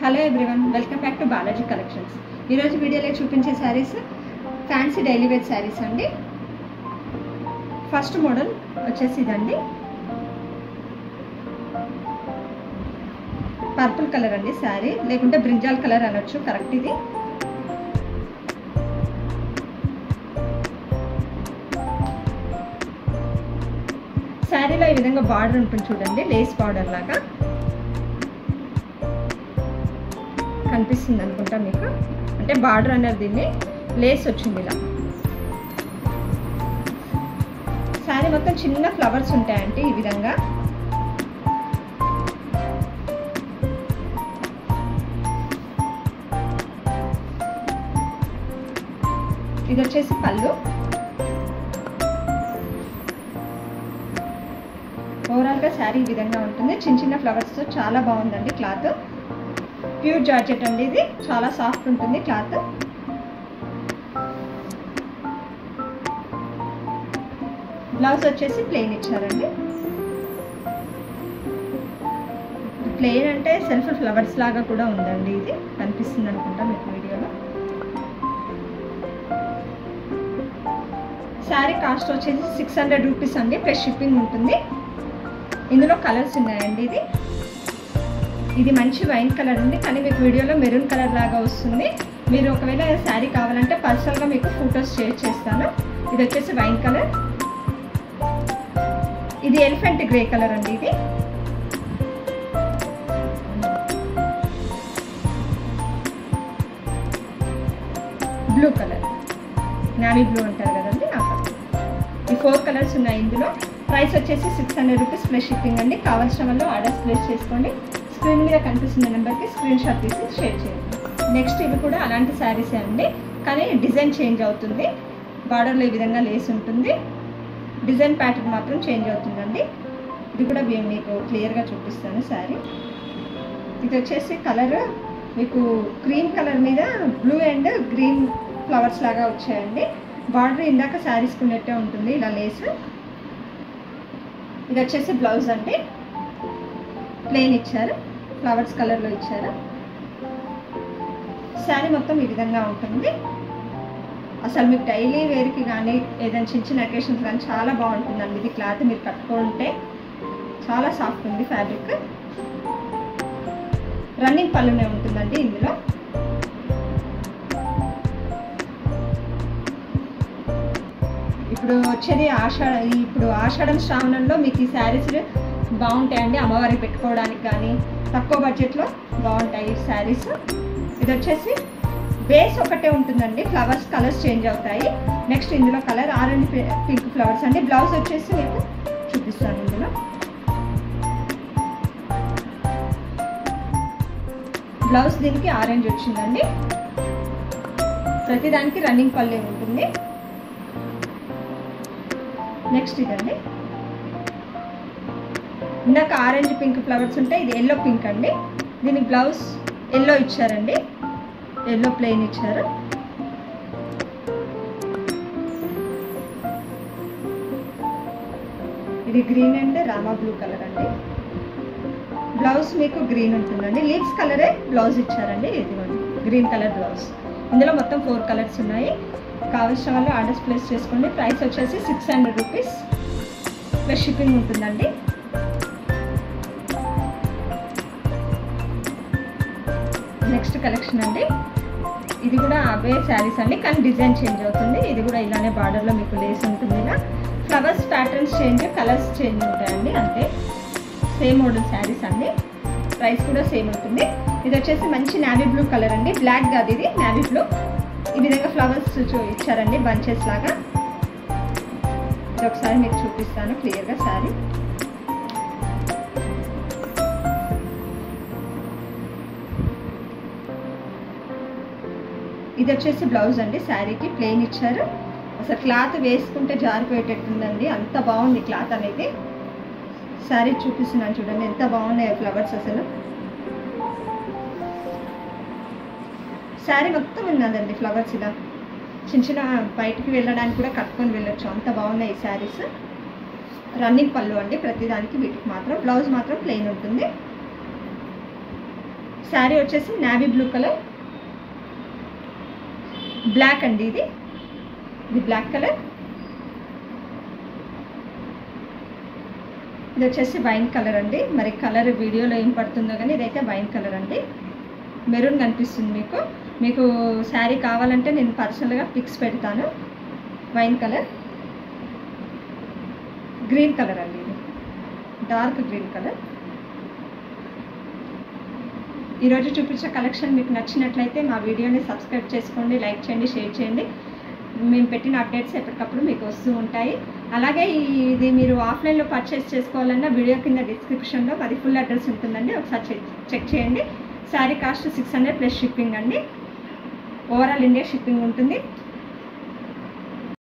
Hello everyone, welcome back to Balaji collections. ఈరోజు వీడియోలో చూపించే saris fancy daily wear saris అండి. ఫస్ట్ మోడల్ వచ్చేసి ఇదండి, పర్పుల్ కలర్ అండి శారీ, లేకుంటే బ్రింజాల్ కలర్ అనొచ్చు, కరెక్ట్. ఇది శారీలో ఈ విధంగా బార్డర్ ఉంటుంది చూడండి, లేస్ బార్డర్ లాగా కనిపిస్తుంది అనుకుంటా మీకు. అంటే బార్డర్ అనేది దీన్ని లేస్ వచ్చింది ఇలా. శారీ మొత్తం చిన్న ఫ్లవర్స్ ఉంటాయంటే ఈ విధంగా. ఇది వచ్చేసి పళ్ళు. ఓవరాల్గా శారీ ఈ విధంగా ఉంటుంది, చిన్న చిన్న ఫ్లవర్స్తో చాలా బాగుందండి. క్లాత్ ప్యూర్ జార్జెట్ అండి, ఇది చాలా సాఫ్ట్ ఉంటుంది క్లాత్. బ్లౌజ్ వచ్చేసి ప్లెయిన్ ఇచ్చారండి. ప్లెయిన్ అంటే సెల్ఫ్ ఫ్లవర్స్ లాగా కూడా ఉందండి, ఇది కనిపిస్తుంది అనుకుంటా మీకు వీడియోలో. శారీ కాస్ట్ వచ్చేసి 600 రూపీస్ అండి, ప్లస్ షిప్పింగ్ ఉంటుంది. ఇందులో కలర్స్ ఉన్నాయండి. ఇది మంచి వైన్ కలర్ ఉంది, కానీ మీకు వీడియోలో మెరూన్ కలర్ లాగా వస్తుంది. మీరు ఒకవేళ శారీ కావాలంటే పర్సనల్గా మీకు ఫొటోస్ షేర్ చేస్తాను. ఇది వచ్చేసి వైన్ కలర్. ఇది ఎలిఫెంట్ గ్రే కలర్ అండి. ఇది బ్లూ కలర్, నావీ బ్లూ అంటారు కదండి ఆ కలర్. ఈ 4 కలర్స్ ఉన్నాయి ఇందులో. ప్రైస్ వచ్చేసి 600 రూపీస్ ప్లస్ షిప్పింగ్ అండి. కావాల్సిన వాళ్ళు ఆర్డర్స్ ప్లేస్ చేసుకోండి. స్క్రీన్ మీద కనిపిస్తున్న నెంబర్కి స్క్రీన్ షాట్ తీసి షేర్ చేయండి. నెక్స్ట్ ఇవి కూడా అలాంటి శారీసే అండి, కానీ డిజైన్ చేంజ్ అవుతుంది. బార్డర్లో ఈ విధంగా లేస్ ఉంటుంది, డిజైన్ ప్యాటర్న్ మాత్రం చేంజ్ అవుతుందండి. ఇది కూడా మీకు క్లియర్గా చూపిస్తాను శారీ. ఇది వచ్చేసి కలర్ మీకు క్రీమ్ కలర్ మీద బ్లూ అండ్ గ్రీన్ ఫ్లవర్స్ లాగా వచ్చాయండి. బార్డర్ ఇందాక శారీస్ ఉన్నట్టే ఉంటుంది ఇలా లేస్. ఇది వచ్చేసి బ్లౌజ్ అండి, ప్లెయిన్ ఇచ్చారు, ఫ్లవర్స్ కలర్లో ఇచ్చారు. శారీ మొత్తం ఈ విధంగా ఉంటుంది. అసలు మీకు డైలీ వేర్కి కానీ ఏదైనా చిన్న చిన్న అకేషన్స్ కానీ చాలా బాగుంటుందండి. ఇది క్లాత్ మీరు కట్టుకుంటే చాలా సాఫ్ట్ ఉంది ఫ్యాబ్రిక్. రన్నింగ్ పళ్ళునే ఉంటుందండి ఇందులో. ఇప్పుడు వచ్చేది ఇప్పుడు ఆషాఢం శ్రావణంలో మీకు ఈ శారీస్ బాగుంటాయండి, అమ్మవారికి పెట్టుకోవడానికి కానీ తక్కువ బడ్జెట్లో బాగుంటాయి ఈ శారీస్. ఇది వచ్చేసి బేస్ ఒకటే ఉంటుందండి, ఫ్లవర్స్ కలర్స్ చేంజ్ అవుతాయి. నెక్స్ట్ ఇందులో కలర్ ఆరెంజ్ పింక్ ఫ్లవర్స్ అండి. బ్లౌజ్ వచ్చేసి మీకు చూపిస్తాను. ఇందులో బ్లౌజ్ దీనికి ఆరెంజ్ వచ్చిందండి. ప్రతిదానికి రన్నింగ్ పళ్ళే ఉంటుంది. నెక్స్ట్ ఇదండి, ఇందాక ఆరెంజ్ పింక్ ఫ్లవర్స్ ఉంటాయి, ఇది ఎల్లో పింక్ అండి. దీనికి బ్లౌజ్ ఎల్లో ఇచ్చారండి, ఎల్లో ప్లెయిన్ ఇచ్చారు. ఇది green and Rama blue colour అండి. బ్లౌజ్ మీకు గ్రీన్ ఉంటుందండి, లీవ్స్ కలరే బ్లౌజ్ ఇచ్చారండి. ఇదిగోండి గ్రీన్ కలర్ బ్లౌజ్. ఇందులో మొత్తం 4 కలర్స్ ఉన్నాయి. కావాల్సిన వాళ్ళు ఆర్డర్స్ ప్లేస్ చేసుకోండి. ప్రైస్ వచ్చేసి 600 రూపీస్ ప్లస్ షిప్పింగ్ ఉంటుందండి. నెక్స్ట్ కలెక్షన్ అండి, ఇది కూడా అవే శారీస్ అండి, కానీ డిజైన్ చేంజ్ అవుతుంది. ఇది కూడా ఇలానే బార్డర్లో మీకు లేస్ ఉంటుంది. ఇలా flowers patterns change, colours change ఉంటాయండి, అంతే. సేమ్ మోడల్ శారీస్ అండి. ప్రైస్ కూడా సేమ్ ఉంటుంది. ఇది వచ్చేసి మంచి నావీ బ్లూ కలర్ అండి, బ్లాక్ కాదు ఇది నావీ బ్లూ. ఈ విధంగా ఫ్లవర్స్ ఇచ్చారండి బంచెస్ లాగా. ఇది ఒకసారి మీకు చూపిస్తాను క్లియర్గా శారీ. ఇది వచ్చేసి బ్లౌజ్ అండి, శారీకి ప్లెయిన్ ఇచ్చారు. అసలు క్లాత్ వేసుకుంటే జారిపోయేటట్టుందండి, అంత బాగుంది క్లాత్ అనేది. శారీ చూపిస్తున్నాను చూడండి, ఎంత బాగున్నాయి ఫ్లవర్స్. అసలు శారీ మొత్తం ఉన్నదండి ఫ్లవర్స్. ఇలా చిన్న చిన్న బయటికి వెళ్ళడానికి కూడా కట్టుకొని వెళ్ళొచ్చు, అంత బాగున్నాయి ఈ శారీస్. రన్నింగ్ పళ్ళు అండి ప్రతిదానికి. వీటికి మాత్రం బ్లౌజ్ మాత్రం ప్లెయిన్ ఉంటుంది. శారీ వచ్చేసి నావీ బ్లూ కలర్, బ్లాక్ అండి, ఇది బ్లాక్ కలర్. ఇది వచ్చేసి వైన్ కలర్ అండి. మరి కలర్ వీడియోలో ఏం పడుతుందో కానీ ఇదైతే వైన్ కలర్ అండి. మెరూన్ కనిపిస్తుంది మీకు. మీకు శారీ కావాలంటే నేను పర్సనల్గా పిక్స్ పెడతాను. వైన్ కలర్, గ్రీన్ కలర్ అండి, ఇది డార్క్ గ్రీన్ కలర్. ఈరోజు చూపించే కలెక్షన్ మీకు నచ్చినట్లయితే మా వీడియోని సబ్స్క్రైబ్ చేసుకోండి, లైక్ చేయండి, షేర్ చేయండి. మేము పెట్టిన అప్డేట్స్ ఎప్పటికప్పుడు మీకు వస్తూ ఉంటాయి. అలాగే ఇది మీరు ఆఫ్లైన్లో పర్చేస్ చేసుకోవాలన్నా వీడియో కింద డిస్క్రిప్షన్లో అది ఫుల్ అడ్రస్ ఉంటుందండి, ఒకసారి చెక్ చేయండి. శారీ కాస్ట్ 600 ప్లస్ షిప్పింగ్ అండి. ఓవరాల్ ఇండియా షిప్పింగ్ ఉంటుంది.